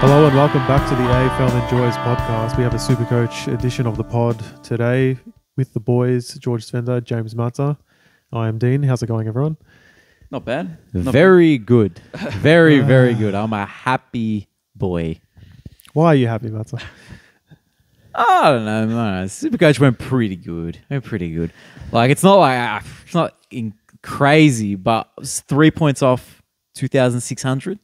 Hello and welcome back to the AFL Enjoys podcast. We have a Supercoach edition of the pod today with the boys, George Sfenda, James Matsa. I am Dean. How's it going, everyone? Not bad. Very good. Very, very good. I'm a happy boy. Why are you happy, Matsa? I don't know. Supercoach went pretty good. Like, it's not crazy, but it's 3 points off 2,600.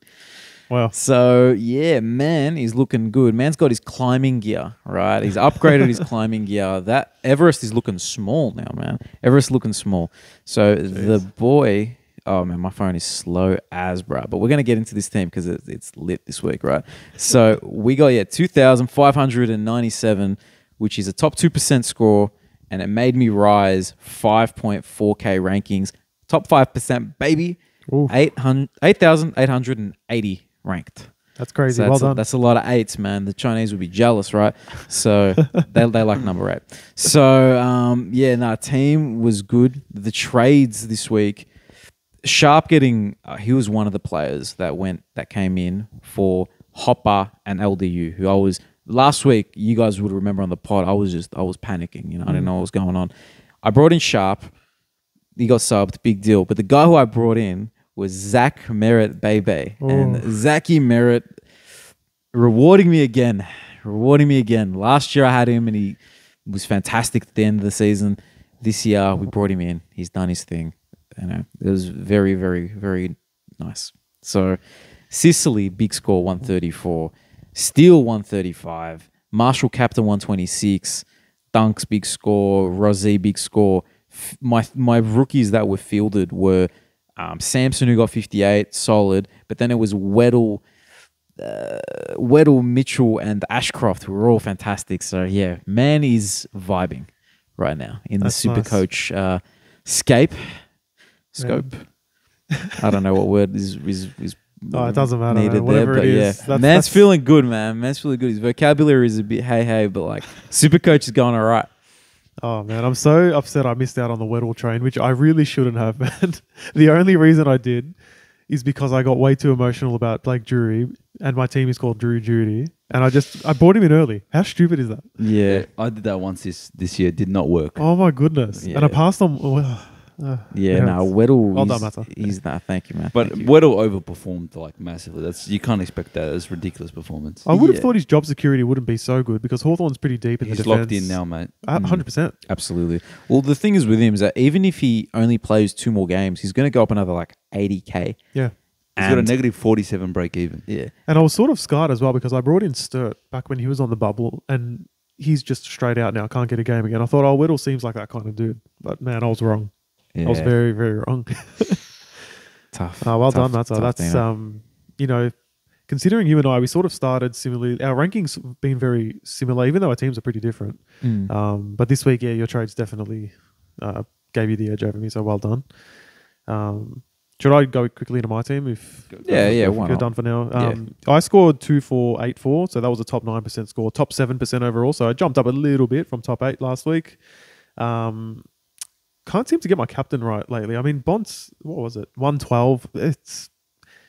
Wow. So, yeah, man, he's looking good. Man's got his climbing gear, right? He's upgraded his climbing gear. That Everest is looking small now, man. Everest looking small. So, the boy... Oh, man, my phone is slow as, bro. But we're going to get into this team because it's lit this week, right? So, we got, 2,597, which is a top 2% score, and it made me rise 5.4K rankings. Top 5%, baby. 8,880 ranked. That's crazy. So well done. That's a lot of eights, man. The Chinese would be jealous, right? So they like number 8. So team was good. The trades this week, Sharp getting he was one of the players that came in for Hopper and LDU, who I was last week. You guys would remember on the pod. I was panicking. I didn't know what was going on. I brought in Sharp. He got subbed, big deal. But the guy who I brought in was Zach Merritt Bebe. And Zachy Merritt rewarding me again. Last year I had him and he was fantastic at the end of the season. This year we brought him in. He's done his thing. It was very, very, very nice. So Sicily, big score, 134. Steele, 135. Marshall, captain, 126. Dunks, big score. Rossi, big score. My rookies that were fielded were Samson, who got 58, solid. But then it was Weddle, Mitchell, and Ashcroft, who were all fantastic. So, yeah, man is vibing right now in That's the Supercoach scope. I don't know what word is it doesn't matter. Needed Whatever there, it but is. yeah. Man's feeling good, man. Man's feeling good. His vocabulary is a bit hey, but like Supercoach is going all right. Oh, man, I'm so upset I missed out on the Weddle train, which I really shouldn't have, man. The only reason I did is because I got way too emotional about Blake Drury, and my team is called Drew Judy, and I brought him in early. How stupid is that? Yeah. I did that once this year. It did not work. Oh, my goodness. Yeah. And I passed on... Weddle. Well done, Matsa. He's that. Thank you, man. But Thank you. Weddle overperformed like massively. You can't expect that. It's ridiculous performance. I would have thought his job security wouldn't be so good because Hawthorn's pretty deep in He's the defense. locked in now, mate. 100%. Absolutely. Well, the thing is with him is that even if he only plays 2 more games, he's going to go up another like 80K. Yeah. He's got a negative 47 break even. Yeah. And I was sort of scarred as well because I brought in Sturt back when he was on the bubble and he's just straight out now, can't get a game again. I thought, Weddle seems like that kind of dude. But man, I was wrong. Yeah. I was very, very wrong. Tough. Well done, tough, Matsa. That's, considering you and I, we sort of started similarly. Our rankings have been very similar, even though our teams are pretty different. But this week, your trades definitely gave you the edge over me, so well done. Should I go quickly into my team? If you're done for now. I scored 2,484, so that was a top 9% score, top 7% overall. So I jumped up a little bit from top 8 last week. Can't seem to get my captain right lately. I mean, Bont's, what was it? 112. It's,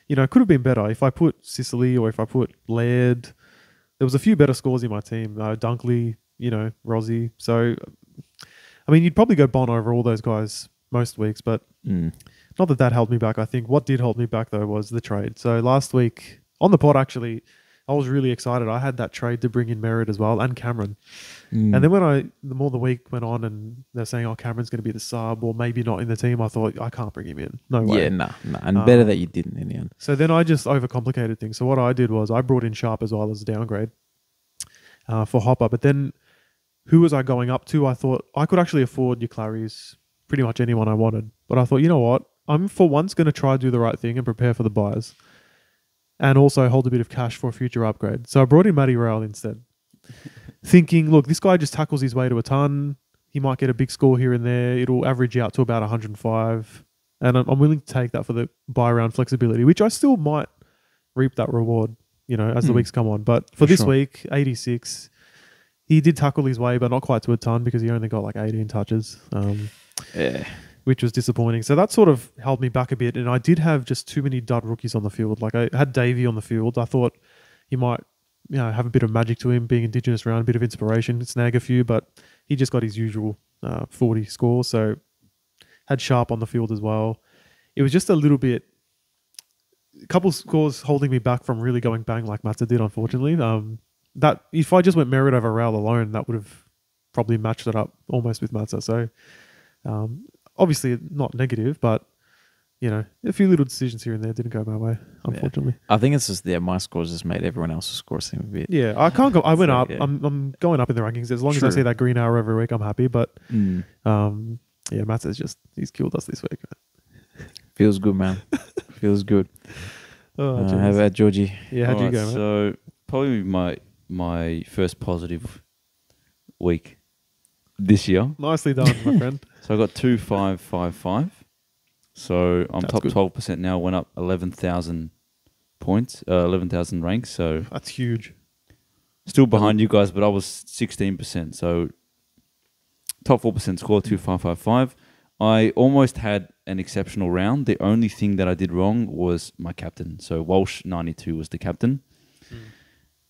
could have been better. If I put Sicily or if I put Laird, there was a few better scores in my team. Dunkley, Rossi. So, I mean, you'd probably go Bont over all those guys most weeks, but not that held me back. I think what did hold me back, though, was the trade. So last week, on the pod, actually, I was really excited. I had that trade to bring in Merritt as well and Cameron. And then the more the week went on and they're saying, Cameron's going to be the sub or maybe not in the team, I thought, I can't bring him in. No way. Yeah, no. And better that you didn't in the end. So then I just overcomplicated things. So what I did was I brought in Sharp as well as a downgrade for Hopper. But then who was I going up to? I thought I could actually afford your Claries, pretty much anyone I wanted. But I thought, you know what? I'm for once going to try to do the right thing and prepare for the buyers. And also hold a bit of cash for a future upgrade. So I brought in Matty Rail instead. Thinking, look, this guy just tackles his way to a ton. He might get a big score here and there. It'll average out to about 105. And I'm willing to take that for the buy round flexibility, which I still might reap that reward, as the weeks come on. But for this week, 86. He did tackle his way, but not quite to a ton because he only got like 18 touches. Which was disappointing. So that sort of held me back a bit. And I did have just too many dud rookies on the field. Like I had Davey on the field. I thought, he might have a bit of magic to him, being Indigenous round, a bit of inspiration, snag a few, but he just got his usual 40 score. So had Sharp on the field as well. It was just a couple scores holding me back from really going bang like Matsa did, unfortunately. That if I just went Merritt over Rail alone, that would have probably matched it up almost with Matsa. So obviously not negative, but a few little decisions here and there didn't go my way, unfortunately. I think it's just my scores just made everyone else's scores seem a bit. Yeah, I can't go. I went up. Yeah. I'm going up in the rankings as long as True. I see that green arrow every week. I'm happy. But Matsa's he's killed us this week. Feels good, man. Feels good. Oh, how about Georgie? Yeah, how'd you Alright, go, man? So probably my first positive week this year. Nicely done, my friend. So I got 2,555. So I'm That's top good. 12% now. Went up 11,000 points, 11,000 ranks. So That's huge. still behind you guys, but I was 16%. So top 4% score, 2,555. I almost had an exceptional round. The only thing that I did wrong was my captain. So Walsh 92 was the captain.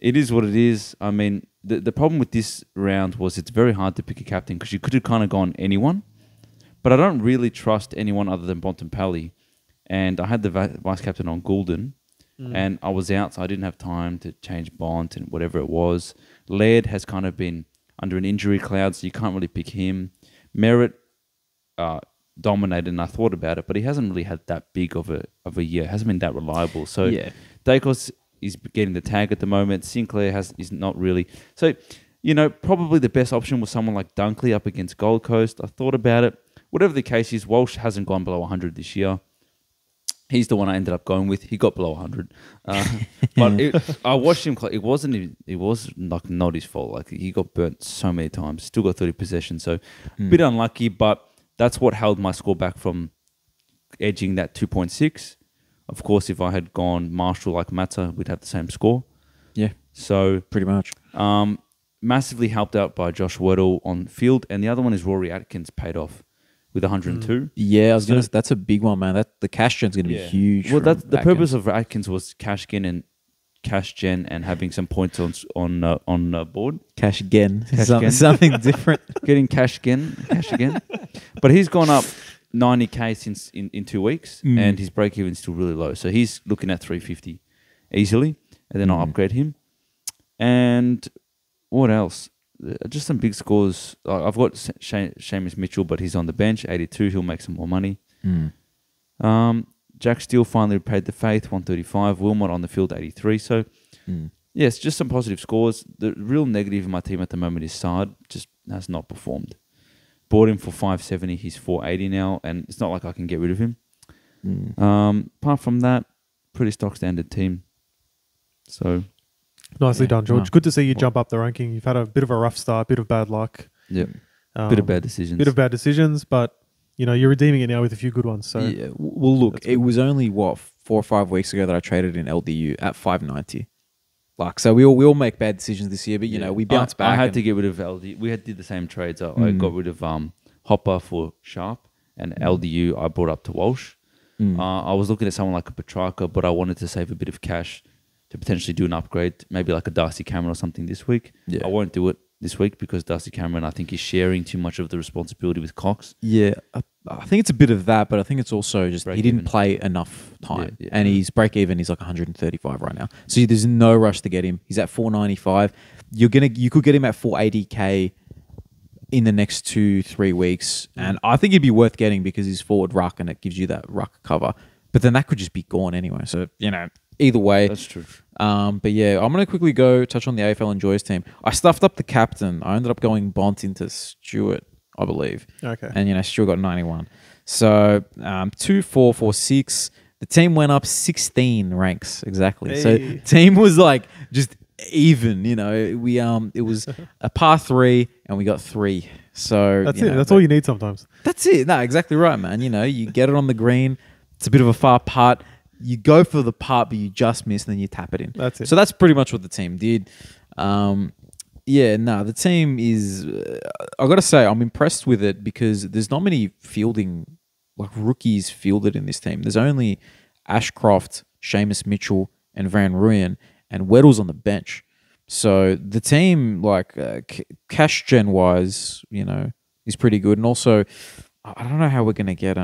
It is what it is. I mean, the problem with this round was it's very hard to pick a captain because you could have kind of gone anyone. But I don't really trust anyone other than Bontempelli. And I had the vice captain on Goulden. And I was out, so I didn't have time to change Bont and whatever it was. Laird has kind of been under an injury cloud, so you can't really pick him. Merritt dominated, and I thought about it, but he hasn't really had that big of a year. Hasn't been that reliable. So Dacos is getting the tag at the moment. Sinclair is not really. So, probably the best option was someone like Dunkley up against Gold Coast. I thought about it. Whatever the case is, Walsh hasn't gone below 100 this year. He's the one I ended up going with. He got below 100. But I watched him. It was like not his fault. Like he got burnt so many times. Still got 30 possessions. So a bit unlucky, but that's what held my score back from edging that 2.6. Of course, if I had gone Marshall like Matsa, we'd have the same score. Yeah, So pretty much. massively helped out by Josh Wordle on field. And the other one is Rory Atkins paid off with 102. Yeah, I was gonna. That's a big one, man. The cash gen's gonna be huge. Well, from that's the Atkins. purpose of Atkins was cash gen and having some points on board. Cash again. Cash again. Something different. Getting cash again. But he's gone up 90k since in 2 weeks, and his break even is still really low. So he's looking at 350 easily, and then I'll upgrade him. And what else? Just some big scores. I've got Seamus Mitchell, but he's on the bench, 82. He'll make some more money. Jack Steele finally paid the faith, 135. Wilmot on the field, 83. So, yes, just some positive scores. The real negative in my team at the moment is Saad. Just has not performed. Bought him for 570. He's 480 now, and it's not like I can get rid of him. Apart from that, pretty stock standard team. So, Nicely done, George. Wow. Good to see you jump up the ranking. You've had a bit of a rough start, bit of bad luck. yeah, bit of bad decisions. Bit of bad decisions, but you're redeeming it now with a few good ones. So Yeah. Well, look, it was only 4 or 5 weeks ago that I traded in LDU at 590. Like, so we all make bad decisions this year, but we bounce back. I had to get rid of LDU. We did the same trades. I got rid of Hopper for Sharp, and LDU I brought up to Walsh. I was looking at someone like a Petrarca, but I wanted to save a bit of cash to potentially do an upgrade, maybe like a Darcy Cameron or something this week. Yeah. I won't do it this week because Darcy Cameron, I think, is sharing too much of the responsibility with Cox. Yeah, I think it's a bit of that, but I think it's also just Break he didn't even. play enough time, Yeah. and his break even is like 135 right now. So there's no rush to get him. He's at 495. You could get him at 480k in the next 2-3 weeks, and I think it'd be worth getting because he's forward ruck and it gives you that ruck cover. But then that could just be gone anyway. So either way. That's true. But yeah, I'm going to quickly touch on the AFL Enjoys team. I stuffed up the captain. I ended up going Bont into Stewart, I believe. Okay. And, Stewart got 91. So 2, 4, 4, 6. The team went up 16 ranks, exactly. So Hey. team was like just even, We it was a par 3 and we got 3. So that's it. That's all you need sometimes. That's it. No, exactly right, man. You get it on the green. It's a bit of a far putt. You go for the putt, but you just miss, and then you tap it in. That's it. So that's pretty much what the team did. The team is... I got to say, I'm impressed with it because there's not many fielding, like rookies fielded in this team. There's only Ashcroft, Seamus Mitchell, and Van Rooyen. and Weddle's on the bench. So the team, like cash gen wise, is pretty good. And also, I don't know how we're going to get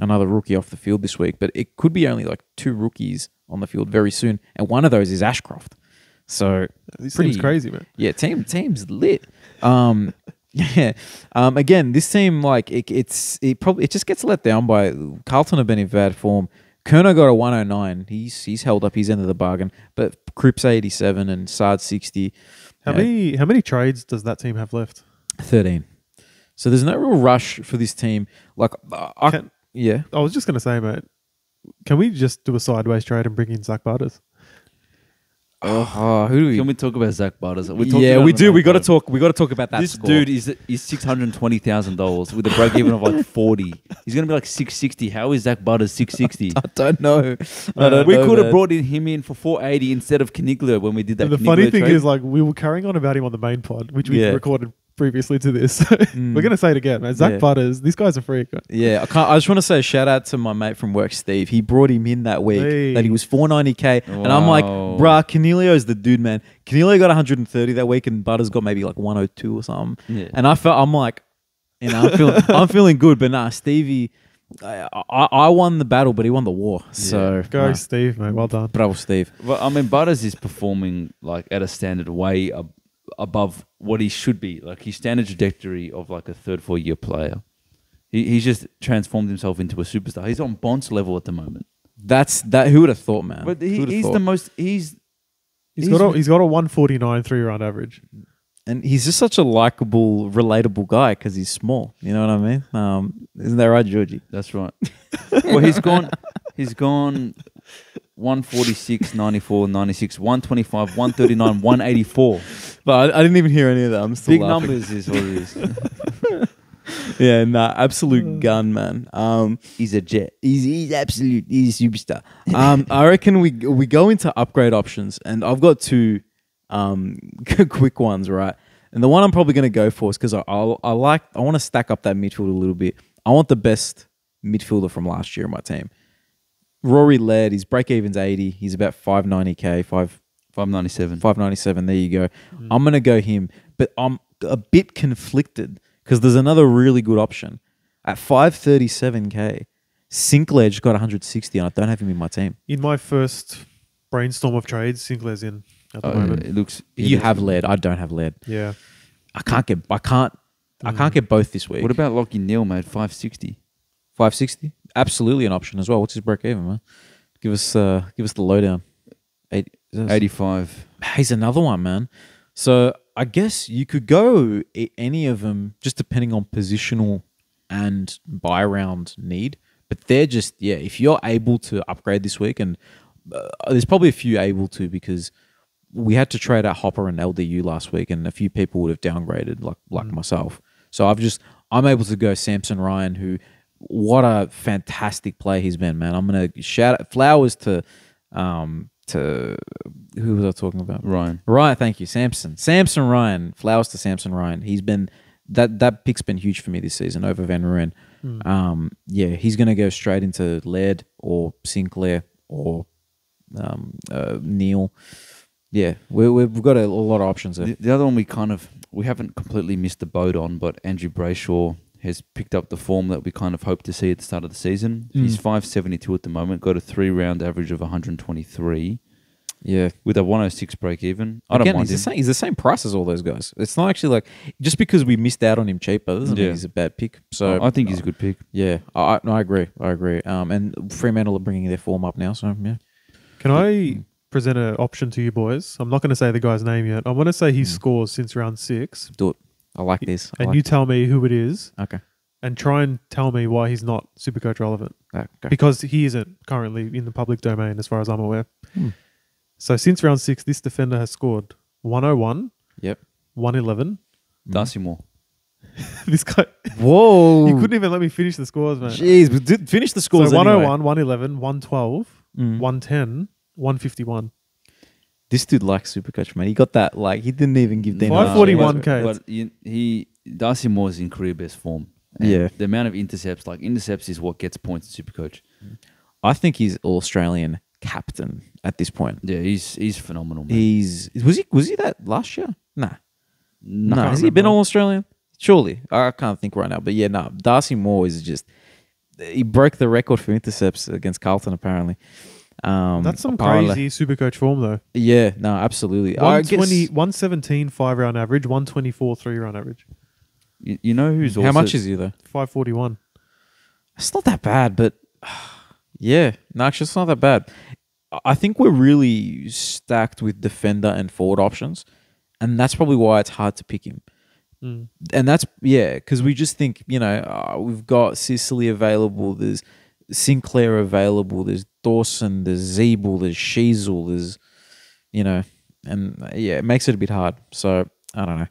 another rookie off the field this week, but it could be only like 2 rookies on the field very soon, and one of those is Ashcroft. So this seems crazy, man. Yeah, team's lit. Yeah. Again, this team, like it just gets let down by Carlton. Have been in bad form. Kerno got a 109. He's held up his end of the bargain, but Cripps 87 and Sard 60. How many trades does that team have left? 13. So there's no real rush for this team. Like, yeah. I was just going to say, mate, can we just do a sideways trade and bring in Zach Butters? Who do we? Can we talk about Zach Butters? We do. We got to talk. We got to talk about that. This score. dude is $620,000 with a break even of like 40. He's gonna be like 660. How is Zach Butters 660? I don't know. We could have brought him in for 480 instead of Caniglio when we did that. And the funny thing is, like, we were carrying on about him on the main pod, which we recorded previously to this. We're gonna say it again, man. Zach Butters, this guy's a freak. Yeah, I just want to say a shout out to my mate from work, Steve. He brought him in that week that he was 490k, and I'm like, bruh, Canelio's the dude, man. Canelio got 130 that week, and Butters got maybe like 102 or something. Yeah. And I'm like, I'm feeling good, but nah, Stevie. I won the battle, but he won the war. So go Steve, mate. Well done. Bravo, Steve. Well, I mean, Butters is performing like at a standard way above what he should be. Like his standard trajectory of like a 3rd, 4 year player. He's just transformed himself into a superstar. He's on Bonds level at the moment. Who would have thought, man? But he's the most. He's got a 149 3-round average. And he's just such a likable, relatable guy because he's small. You know what I mean? Isn't that right, Georgie? That's right. Well, he's gone 146, 94, 96, 125, 139, 184. But I didn't even hear any of that. I'm still big laughing. numbers is what it is. Yeah, nah, absolute gun, man. He's a jet. He's absolute. He's a superstar. I reckon we go into upgrade options, and I've got 2 quick ones, right? And the one I'm probably going to go for is because I want to stack up that midfield a little bit. I want the best midfielder from last year in my team. Rory Laird, his break even's 80. He's about 590k, 597. 597. There you go. I'm going to go him, but I'm a bit conflicted because there's another really good option at 537k. Sinclair just got 160, and I don't have him in my team. In my first brainstorm of trades, Sinclair's in at the moment. It looks. You have Laird. I don't have Laird. Yeah, I can't get both this week. What about Lockie Neal, mate? 560. 560? Absolutely an option as well. What's his break even, man? Give us the lowdown. 85. He's another one, man. So I guess you could go any of them, just depending on positional and buy round need. But they're just if you're able to upgrade this week, and there's probably a few able to because we had to trade out Hopper and LDU last week, and a few people would have downgraded, like myself. So I'm able to go Samson Ryan, who. What a fantastic play he's been, man. I'm going to shout out flowers to who was I talking about? Ryan, thank you. Samson Ryan. Flowers to Samson Ryan. He's been that pick's been huge for me this season over Van Ruin. He's going to go straight into Laird or Sinclair or Neil. Yeah, we've got a lot of options there. The other one we haven't completely missed the boat on, but Andrew Brayshaw has picked up the form that we kind of hoped to see at the start of the season. He's 572 at the moment, got a 3-round average of 123. Yeah. With a 106 break even. I don't mind him. He's the same price as all those guys. It's not actually like, just because we missed out on him cheaper doesn't mean he's a bad pick. So I think he's a good pick. Yeah, I agree. And Fremantle are bringing their form up now, so yeah. Can I present an option to you boys? I'm not going to say the guy's name yet. I'm going to say his scores since round 6. Do it. I like this. You tell me who it is. Okay. And try and tell me why he's not Supercoach relevant. Okay. Because he isn't currently in the public domain as far as I'm aware. So since round 6, this defender has scored 101. Yep. 111. Darcy Moore. This guy. Whoa. You couldn't even let me finish the scores, man. Jeez, but finish the scores So 101, anyway. 111, 112, 110, 151. This dude likes Supercoach, man. He got that, like, he didn't even give Dana 541k. But Darcy Moore is in career best form. And the amount of intercepts is what gets points in Supercoach. I think he's All-Australian captain at this point. Yeah, he's phenomenal, man. Was he that last year? Nah. No, Has he been All Australian? Surely. I can't think right now. But yeah, no. Darcy Moore is just he broke the record for intercepts against Carlton apparently. That's some apparently. crazy Supercoach form though. Yeah, no, absolutely. 120, 117 5-round average, 124 3-round average. You know who's also... How much is he though? 541. It's not that bad, but yeah, no, actually, it's not that bad. I think we're really stacked with defender and forward options, and that's probably why it's hard to pick him. And that's, because we just think, we've got Sicily available, there's Sinclair available, there's Dawson, there's Zeeble, there's Sheasel, there's, it makes it a bit hard. So, I don't know.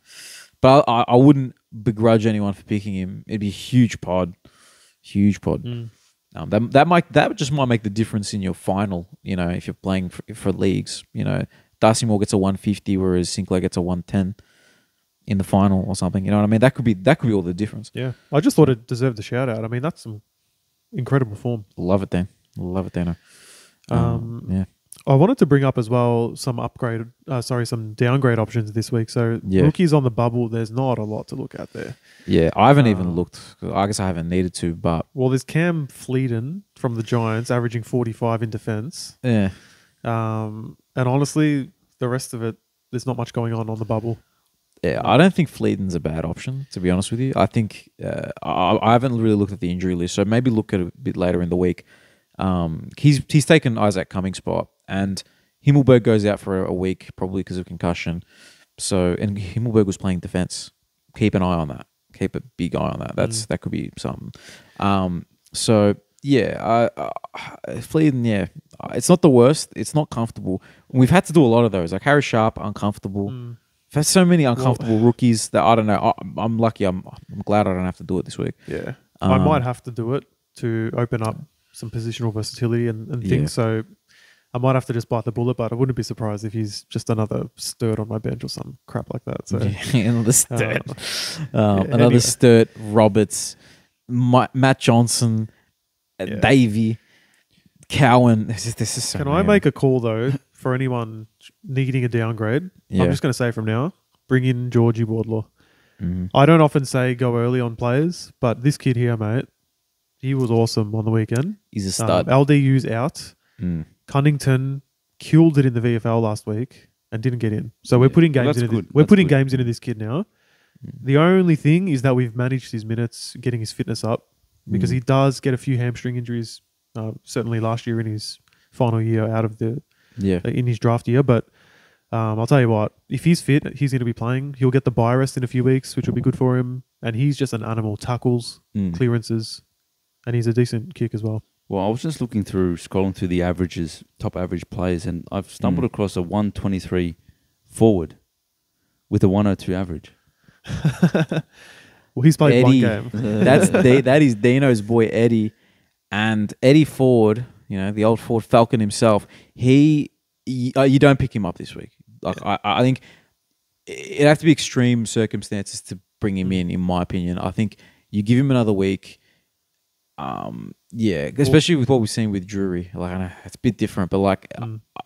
But I wouldn't begrudge anyone for picking him. It'd be a huge pod. That just might make the difference in your final, if you're playing for leagues. Darcy Moore gets a 150, whereas Sinclair gets a 110 in the final or something. You know what I mean? That could be all the difference. Yeah. I just thought it deserved the shout out. I mean, that's some incredible form. Love it, Dan. Love it, Dano. Yeah. I wanted to bring up as well some downgrade options this week. So rookies on the bubble, there's not a lot to look at there. Yeah, I haven't even looked. I guess I haven't needed to, but... Well, there's Cam Fleeden from the Giants averaging 45 in defense. Yeah. And honestly, the rest of it, there's not much going on the bubble. Yeah, I don't think Fleeden's a bad option, to be honest with you. I think I haven't really looked at the injury list, so maybe look at it a bit later in the week. He's taken Isaac Cummings' spot, and Himmelberg goes out for a week, probably because of concussion. So, and Himmelberg was playing defense. Keep an eye on that. Keep a big eye on that. That could be something. So yeah, Fleeden, yeah, it's not the worst. It's not comfortable. We've had to do a lot of those. Like Harry Sharp, uncomfortable. I've had so many uncomfortable rookies that I don't know. I'm lucky. I'm glad I don't have to do it this week. Yeah, I might have to do it to open up some positional versatility and things. So I might have to just bite the bullet, but I wouldn't be surprised if he's just another Sturt on my bench or some crap like that. So another Sturt, another Sturt, Roberts, Matt Johnson, Davey, Cowan. This is so. Can I make a call though for anyone needing a downgrade? I'm just going to say from now, bring in Georgie Wardlaw. I don't often say go early on players, but this kid here, mate, he was awesome on the weekend. He's a stud. LDU's out. Cunnington killed it in the VFL last week and didn't get in. So we're putting games into games into this kid now. The only thing is that we've managed his minutes, getting his fitness up, because he does get a few hamstring injuries. Certainly last year in his final year out of in his draft year. But I'll tell you what, if he's fit, he's going to be playing. He'll get the bye rest in a few weeks, which will be good for him. And he's just an animal. Tackles, clearances, and he's a decent kick as well. Well, I was just scrolling through the averages, top average players, and I've stumbled across a 123 forward with a 102 average. Well, he's played Eddie, one game. That is Dino's boy Eddie, and Eddie Ford, the old Ford Falcon himself. You don't pick him up this week. Like I think it'd have to be extreme circumstances to bring him in my opinion. I think you give him another week. Especially with what we've seen with Drury. Like I know it's a bit different, but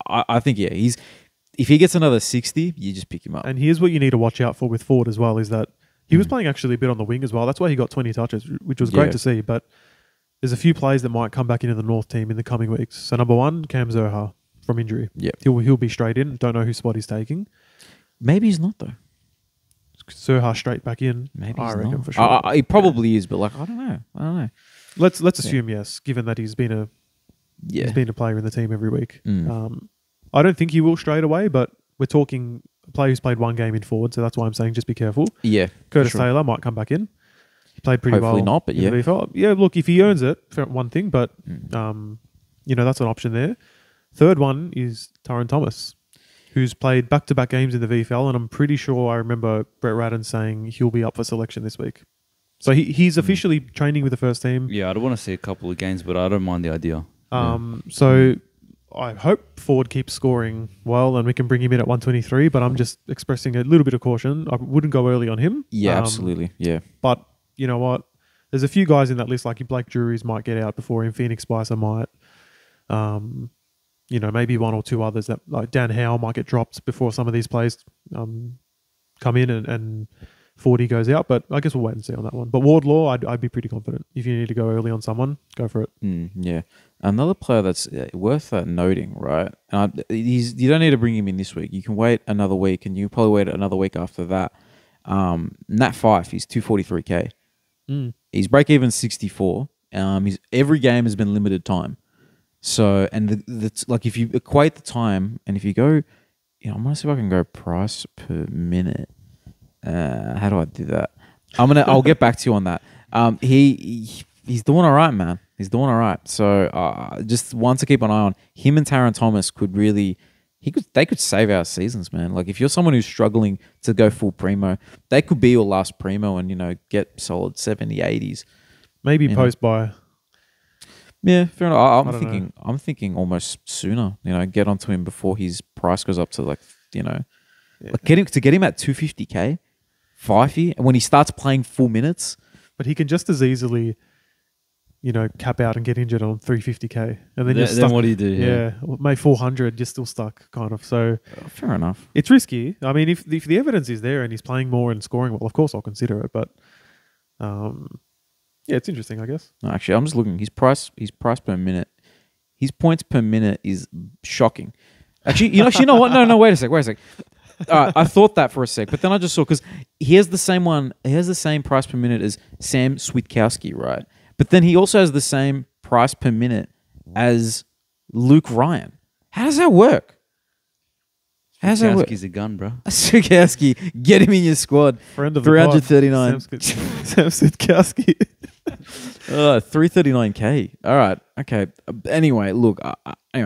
I think if he gets another 60, you just pick him up. And here's what you need to watch out for with Ford as well, is that he was playing actually a bit on the wing as well. That's why he got 20 touches, which was great to see. But there's a few players that might come back into the North team in the coming weeks. So number one, Cam Zerha from injury. Yeah, he'll be straight in. Don't know whose spot he's taking. Maybe he's not though. Zerha straight back in. Maybe I he's reckon not. for sure. He probably is, but I don't know. Let's assume yes, given that he's been a player in the team every week. I don't think he will straight away, but we're talking a player who's played one game in forward, so that's why I'm saying just be careful. Yeah, Curtis Taylor might come back in. He played pretty well. Hopefully not, but yeah. VFL. Yeah, look, if he earns it, one thing, but that's an option there. Third one is Taron Thomas, who's played back-to-back games in the VFL, and I'm pretty sure I remember Brett Radden saying he'll be up for selection this week. So he's officially training with the first team. Yeah, I don't want to see a couple of games, but I don't mind the idea. So I hope Ford keeps scoring well and we can bring him in at 123, but I'm just expressing a little bit of caution. I wouldn't go early on him. Yeah, absolutely. Yeah. But you know what? There's a few guys in that list, like Blake Drury's might get out before him. Phoenix Spicer might. maybe one or two others that like Dan Howe might get dropped before some of these players come in and 40 goes out. But I guess we'll wait and see on that one. But Wardlaw, I'd be pretty confident. If you need to go early on someone, go for it. Yeah. Another player that's worth noting, right? You don't need to bring him in this week. You can wait another week, and you can probably wait another week after that. Nat Fife, he's 243k. He's break even 64. Every game has been limited time. So, and that's like if you equate the time, and if you go, I'm gonna see if I can go price per minute. How do I do that? I'll get back to you on that. He's doing all right, man. He's doing all right. So just one to keep an eye on. Him and Taron Thomas they could save our seasons, man. Like if you're someone who's struggling to go full primo, they could be your last primo and get solid 70, 80s. Maybe post buy. Yeah, fair enough. know. I'm thinking almost sooner. Get onto him before his price goes up to like get him at 250k, Fifey, and when he starts playing full minutes. But he can just as easily, cap out and get injured on 350k, and then you're stuck. Then what do you do? Yeah, maybe 400. You're still stuck, kind of. So Fair enough. it's risky. I mean, if the evidence is there and he's playing more and scoring well, of course I'll consider it. But yeah, it's interesting, I guess. No, actually, I'm just looking. His price per minute, his points per minute is shocking. Actually, you know what? No, wait a sec. I thought that for a sec, but then I just saw because he has the same one. He has the same price per minute as Sam Switkowski, right? But then he also has the same price per minute as Luke Ryan. How does that work? Switkowski's a gun, bro. Switkowski, get him in your squad. Friend of the pod, 339. Sam Switkowski. 339k. All right. Okay. Anyway, look.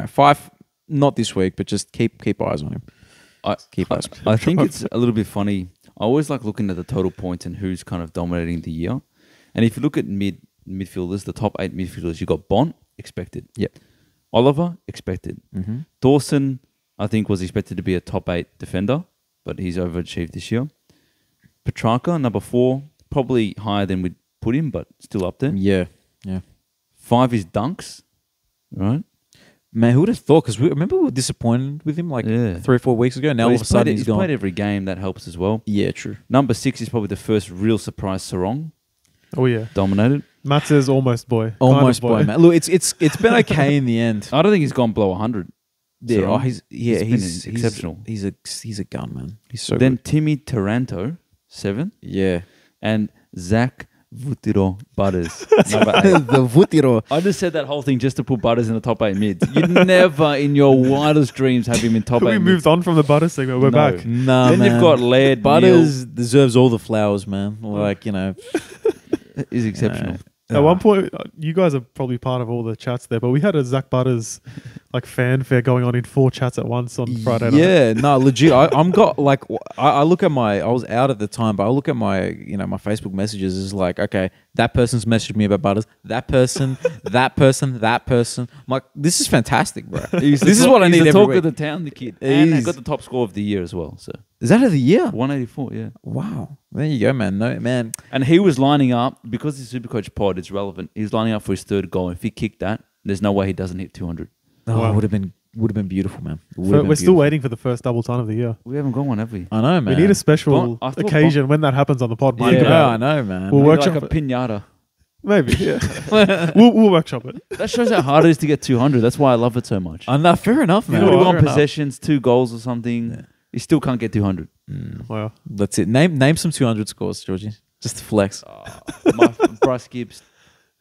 Five. Not this week, but just keep eyes on him. I think it's a little bit funny. I always like looking at the total points and who's kind of dominating the year. And if you look at midfielders, the top 8 midfielders, you got Bont, expected. Yep. Oliver, expected. Mm-hmm. Dawson, I think, was expected to be a top 8 defender, but he's overachieved this year. Petrarca, number 4, probably higher than we'd put him, but still up there. Yeah. 5 is Dunks, right? Man, who would have thought? Because remember we were disappointed with him 3 or 4 weeks ago. Now all of a sudden he's gone. He's played every game. That helps as well. Yeah, true. Number 6 is probably the first real surprise. Sarong. Oh yeah, dominated. Matsa's almost boy. Almost boy, man. Look, it's been okay in the end. I don't think he's gone below 100. Yeah, he's exceptional. He's a gun, man. He's so then good. Timmy Taranto, 7. Yeah. And Zach Vutiro Butters, number 8. The Vutiro. I just said that whole thing just to put Butters in the top 8 mids. You never in your wildest dreams have him in top 8 We mids. moved on from the Butter segment. We're back. Nah, then man. you've got Laird. Butters deserves all the flowers, man. Is exceptional. At one point, you guys are probably part of all the chats there, but we had a Zach Butters fanfare going on in 4 chats at once on Friday night. Yeah, no, legit. I look at I was out at the time, but I look at my Facebook messages is like, okay, that person's messaged me about Butters, that person, that person. I'm like, this is fantastic, bro. This is what I need every talk week. of the town, the kid. And he got the top score of the year as well. So is that of the year? 184, yeah. Wow. There you go, man. No, man. And he was lining up, because the Supercoach pod is relevant, he's lining up for his 3rd goal. If he kicked that, there's no way he doesn't hit 200. Oh, Wow. it would have been beautiful, man. We're still waiting for the first double ton of the year. We haven't got one, have we? I know, man. We need a special Bon- I thought occasion when that happens on the pod. Mike, Yeah. about I it. know, man. We'll Maybe workshop like a it. pinata. Maybe, yeah. we'll workshop it. That shows how hard it is to get 200. That's why I love it so much. No, fair enough, man. 41 Fair enough. possessions, 2 goals or something. Yeah. You still can't get 200. Wow. That's it. Name some 200 scores, Georgie. Just to flex. My Bryce Gibbs,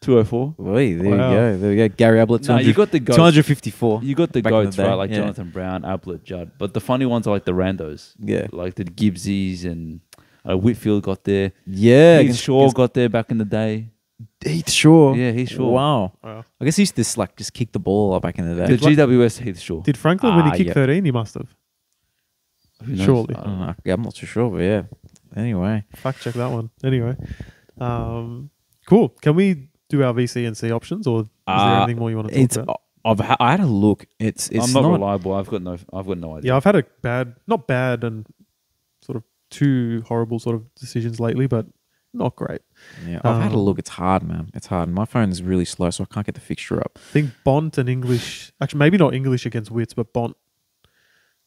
204. Wait, there Wow. you go. There we go. Gary Ablett, No, you got the goats. 254. You got the Back in the goats, day, right? Like yeah. Jonathan Brown, Ablett, Judd. But the funny ones are like the randos. Yeah. Like the Gibbsies and Whitfield got there. Yeah. Heath Shaw got there back in the day. Heath Shaw. Yeah, Heath Shaw. Wow. Wow. I guess he used to just kick the ball a lot back in the The day. GWS Heath Shaw. Did Franklin, when he Ah, kicked yeah. 13, he must have. Who knows? Surely. I I don't don't know. know. Yeah, I'm not too sure, but yeah. Anyway. Fact check that one. Anyway. Cool. Can we do our VC and C options, or is there anything more you want to talk about? I had a look. It's I'm not reliable. I've got no idea. Yeah, I've had not bad and sort of too horrible sort of decisions lately, but not great. Yeah, I've had a look. It's hard, man. It's hard. My phone is really slow, so I can't get the fixture up. I think Bont and English, actually maybe not English against Wits, but Bont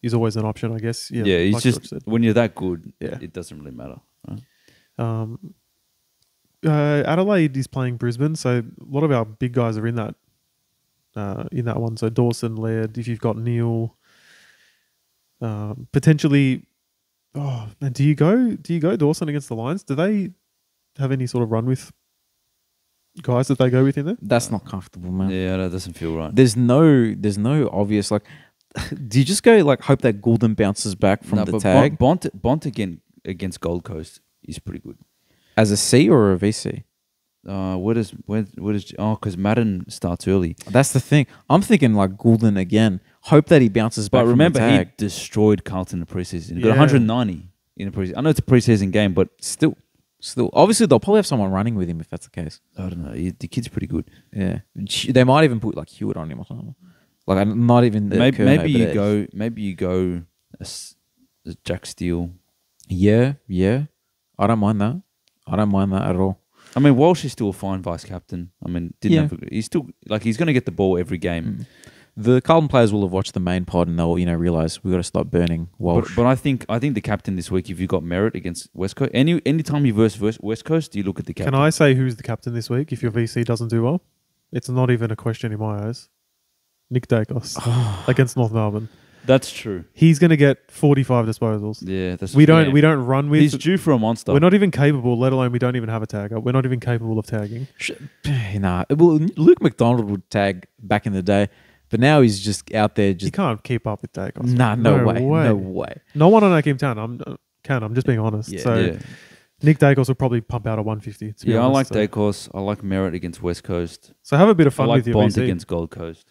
is always an option, I guess. Yeah, He's like just George said. when you're that good, Yeah. it doesn't really matter. Right? Adelaide is playing Brisbane, so a lot of our big guys are in that one. So Dawson, Laird, if you've got Neil, potentially. Oh man, do you go Dawson against the Lions? Do they have any sort of run with guys that they go with in there? That's not comfortable, man. Yeah, that doesn't feel right. There's no obvious like. Do you just go like hope that Goulden bounces back from the but tag Bont again against Gold Coast is pretty good. as a C or a VC? Where does because Madden starts early. That's the thing. I'm thinking like Goulden again. Hope that he bounces back. But remember, from the tag. he destroyed Carlton in the preseason. He got Yeah. 190 in the preseason. I know it's a preseason game, but Still, obviously they'll probably have someone running with him if that's the case. I don't know. The kid's pretty good. Yeah, they might even put like Hewitt on him or something. Like not even the Maybe Kerno, but you go a Jack Steele. Yeah. I don't mind that. I don't mind that at all. I mean, Walsh is still a fine vice captain. I mean, he's still he's going to get the ball every game. The Carlton players will have watched the main pod and they'll realize we got to stop burning Walsh. But I think the captain this week, if you got merit against West Coast, any time you versus West Coast, you look at the captain. Can I say who's the captain this week if your VC doesn't do well? It's not even a question in my eyes. Nick Dacos against North Melbourne. That's true. He's going to get 45 disposals. Yeah, that's We true. don't run with. He's due for a monster. We're not even capable, let alone we don't even have a tagger. We're not even capable of tagging. Nah. Well, Luke McDonald would tag back in the day, but now he's just out there. You Just can't keep up with Dacos. no way. No way. No one on our team can. I'm just being honest. Yeah. So Yeah. Nick Dacos will probably pump out a 150. To be I like honest, Dacos. I like Merritt against West Coast. So have a bit of I fun like with your Bond VC. against Gold Coast.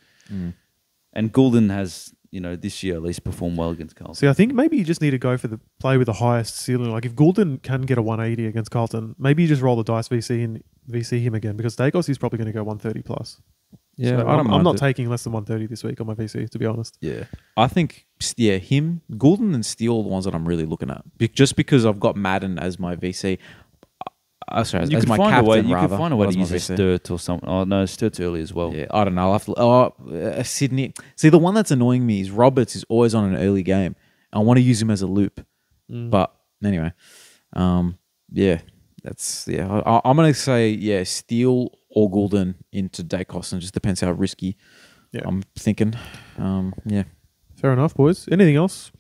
And Goulden has, this year at least performed well against Carlton. See, I think maybe you just need to go for the play with the highest ceiling. Like if Goulden can get a 180 against Carlton, maybe you just roll the dice VC and VC him again because Dacos is probably going to go 130 plus. Yeah, So I'm not taking less than 130 this week on my VC, to be honest. Yeah, I think him, Goulden, and Steele are the ones that I'm really looking at. Just because I've got Madden as my VC. Sorry, as my captain. You rather, could find a way was to my use a VC. Sturt or something. Oh no, Sturt's early as well. Yeah, I don't know. I'll have to. Sydney. See, the one that's annoying me is Roberts is always on an early game. I want to use him as a loop, but anyway, yeah, that's I'm gonna say Steele or Goulden into Dacos, and just depends how risky. Yeah. I'm thinking. Yeah. Fair enough, boys. Anything else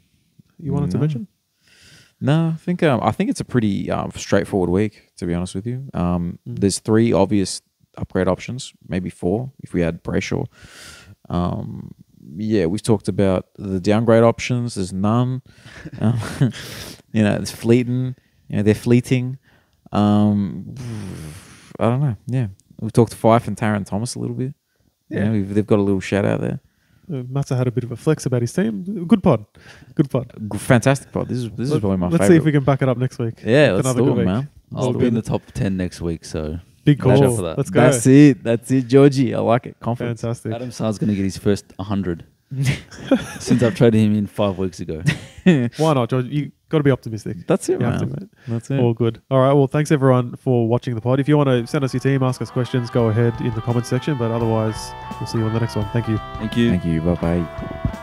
you wanted to No. mention? No, I think it's a pretty straightforward week, to be honest with you. There's 3 obvious upgrade options, maybe 4 if we had Brayshaw. We've talked about the downgrade options. There's none. It's fleeting. They're fleeting. I don't know. Yeah, we talked to Fife and Taron Thomas a little bit. Yeah. They've got a little shout out there. Matsa had a bit of a flex about his team. Good pod. Fantastic pod. This is probably my favorite. Let's see if we can back it up next week. Yeah, With let's another do good it, week. man. I'll be in the top 10 next week, so Big Watch out call. for that. Let's go. That's it, Georgie. I like it. Confidence. Fantastic. Adam Saar's going to get his first 100 since I've traded him in 5 weeks ago. Why not, George? You got to be optimistic. That's it, You have man. to, mate. That's it. All good. All right. Well, thanks everyone for watching the pod. If you want to send us your team, ask us questions, go ahead in the comments section. But otherwise, we'll see you on the next one. Thank you. Thank you. Thank you. Bye bye.